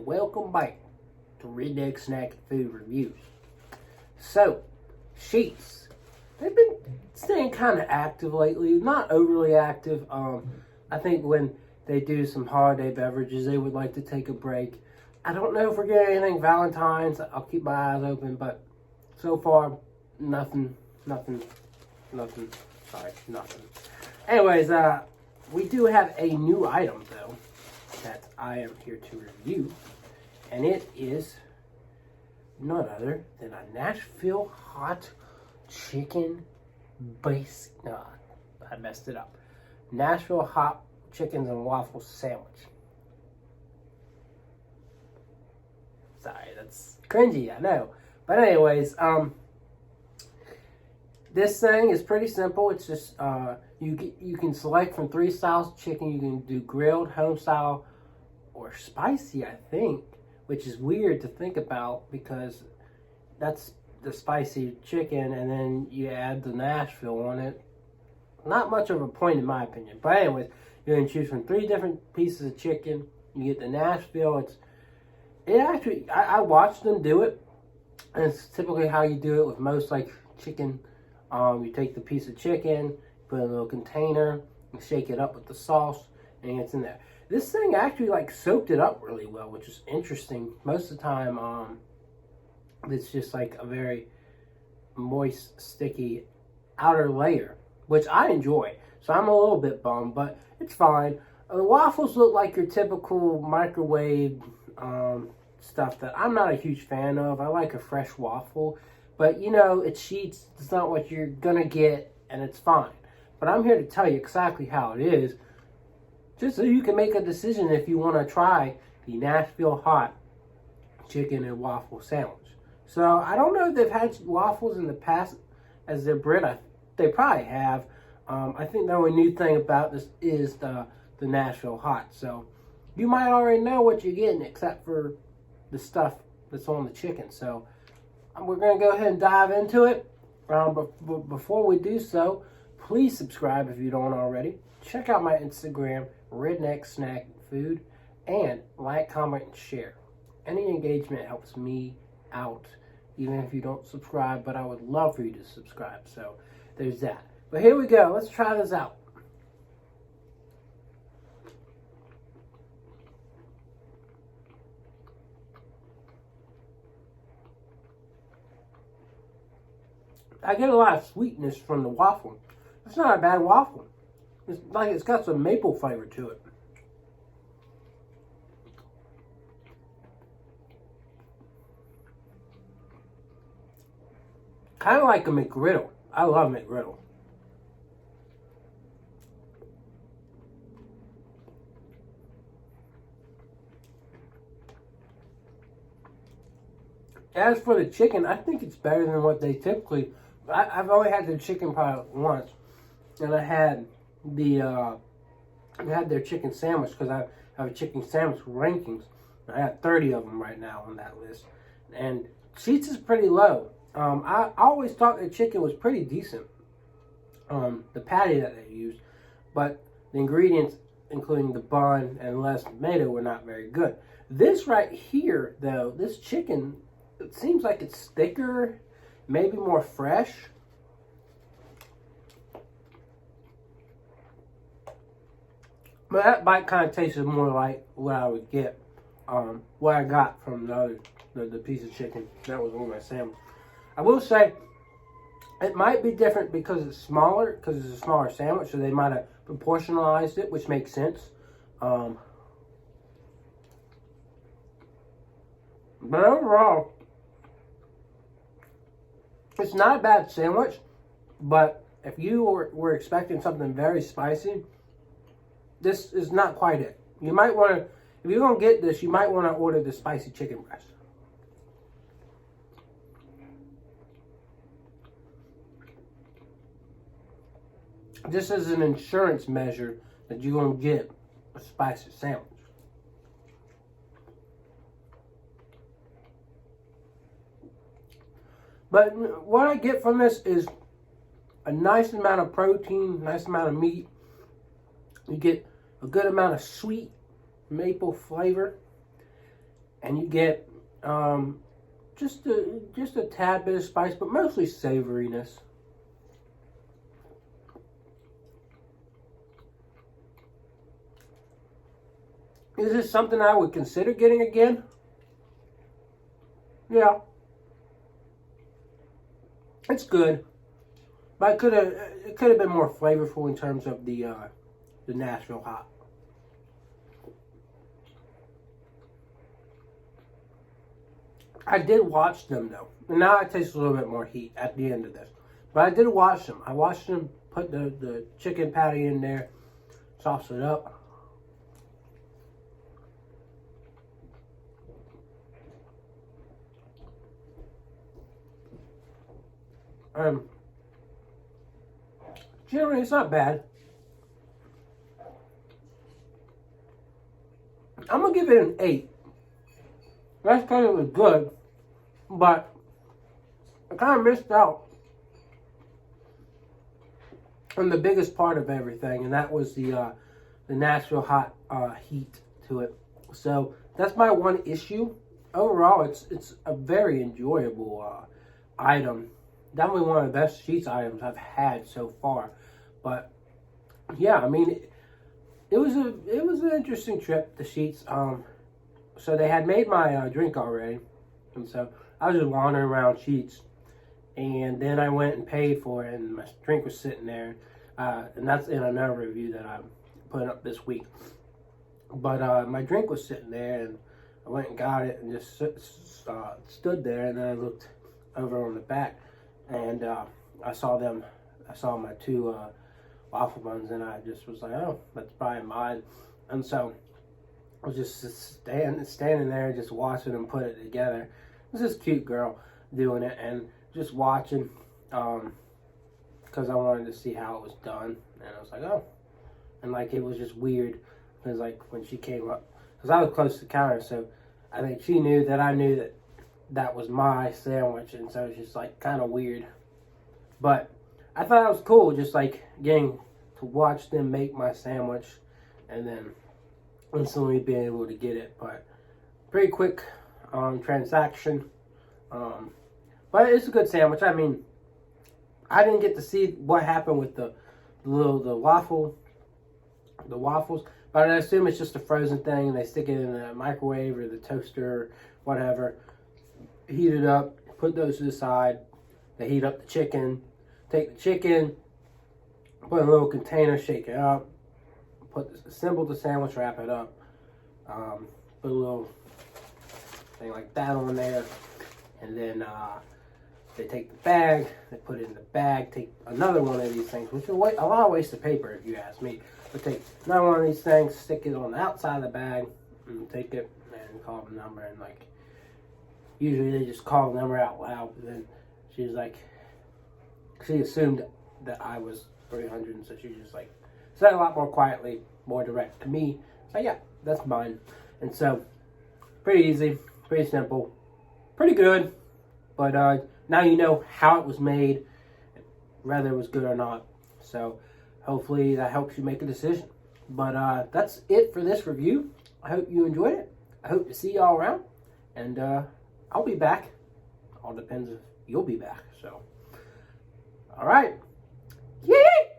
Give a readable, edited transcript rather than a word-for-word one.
and welcome back to Redneck Snack Food Reviews. So, Sheetz, they've been staying kind of active lately, not overly active. I think when they do some holiday beverages, they would like to take a break. I don't know if we're getting anything Valentine's. I'll keep my eyes open, but so far, nothing. Anyways, we do have a new item, though, that I am here to review, and it is none other than a Nashville hot chicken base. No, I messed it up. Nashville hot chickens and waffle sandwich. Sorry, that's cringy, I know. But anyways, this thing is pretty simple. It's just you can select from 3 styles of chicken. You can do grilled, home style, or spicy, I think, which is weird to think about because that's the spicy chicken, and then you add the Nashville on it. Not much of a point in my opinion. But anyways, you can choose from 3 different pieces of chicken. You get the Nashville. I watched them do it, and it's typically how you do it with most like chicken. You take the piece of chicken, put it in a little container, and shake it up with the sauce, and it's in there. This thing actually like soaked it up really well, which is interesting. Most of the time, it's just like a very moist, sticky outer layer, which I enjoy. So I'm a little bit bummed, but it's fine. The waffles look like your typical microwave stuff that I'm not a huge fan of. I like a fresh waffle. But, you know, it's Sheetz. It's not what you're going to get, and it's fine. But I'm here to tell you exactly how it is, just so you can make a decision if you want to try the Nashville hot chicken and waffle sandwich. So, I don't know if they've had waffles in the past as their bread. They probably have. I think the only new thing about this is the Nashville hot. So, you might already know what you're getting, except for the stuff that's on the chicken. So, we're going to go ahead and dive into it. But before we do so, please subscribe if you don't already. Check out my Instagram, Redneck Snack Food, and like, comment, and share. Any engagement helps me out, even if you don't subscribe, but I would love for you to subscribe. So there's that. But here we go. Let's try this out. I get a lot of sweetness from the waffle. It's not a bad waffle. It's like it's got some maple flavor to it. Kind of like a McGriddle. I love McGriddle. As for the chicken, I think it's better than what they typically. I've only had the chicken probably once, and I had their chicken sandwich because I have a chicken sandwich rankings. I have 30 of them right now on that list, and Sheetz is pretty low. I always thought the chicken was pretty decent, the patty that they used, but the ingredients, including the bun and less tomato, were not very good. This right here, though, this chicken, it seems like it's thicker, maybe more fresh. But that bite kind of tasted more like what I would get, what I got from the piece of chicken that was on my sandwich. I will say, it might be different because it's smaller, because it's a smaller sandwich, so they might have proportionalized it, which makes sense. But overall, it's not a bad sandwich, but if you were expecting something very spicy, this is not quite it. You might want to, if you're going to get this, you might want to order the spicy chicken breast. This is an insurance measure that you're going to get a spicy sandwich. But what I get from this is a nice amount of protein, nice amount of meat. You get a good amount of sweet maple flavor. and you get just a tad bit of spice, but mostly savoriness. Is this something I would consider getting again? Yeah. It's good. But it could have been more flavorful in terms of the Nashville hot. I did watch them though. And now I taste a little bit more heat at the end of this. But I did watch them. I watched them put the chicken patty in there, sauce it up. Generally, it's not bad. I'm gonna give it an 8. That's because it was good, but I kind of missed out on the biggest part of everything, and that was the Nashville hot heat to it. So that's my one issue. Overall, it's a very enjoyable item. Definitely one of the best Sheetz items I've had so far. But yeah, I mean, it was an interesting trip to Sheetz. So they had made my drink already, and so I was just wandering around Sheetz, and then I went and paid for it, and my drink was sitting there, and that's in another review that I'm putting up this week. But my drink was sitting there, and I went and got it, and just stood there, and then I looked over on the back, and I saw my 2 waffle buns, and I just was like, oh, that's probably mine. And so I was just standing there, just watching them put it together. It was this cute girl doing it, and just watching, because I wanted to see how it was done. And I was like, oh. And like, it was just weird, because like when she came up, because I was close to the counter, so I think she knew that I knew that was my sandwich, and so it's just like kind of weird. But I thought it was cool, just like getting to watch them make my sandwich, and then instantly being able to get it. But pretty quick transaction, but it's a good sandwich. I mean, I didn't get to see what happened with the waffles, but I assume it's just a frozen thing, and they stick it in the microwave or the toaster or whatever, heat it up, put those to the side. They heat up the chicken, take the chicken, put in a little container, shake it up, assemble the sandwich, wrap it up, put a little thing like that on there, and then they take the bag, they put it in the bag, take another one of these things, which is a lot of waste of paper if you ask me, but take another one of these things, stick it on the outside of the bag, and take it and call the number, and like, usually they just call the number out loud, but then she's like, she assumed that I was 300, and so she just like said a lot more quietly, more direct to me. So yeah, that's mine. And so, pretty easy, pretty simple, pretty good. But now you know how it was made, whether it was good or not. So hopefully that helps you make a decision. But that's it for this review. I hope you enjoyed it. I hope to see y'all around, and I'll be back. All depends if you'll be back. So, all right.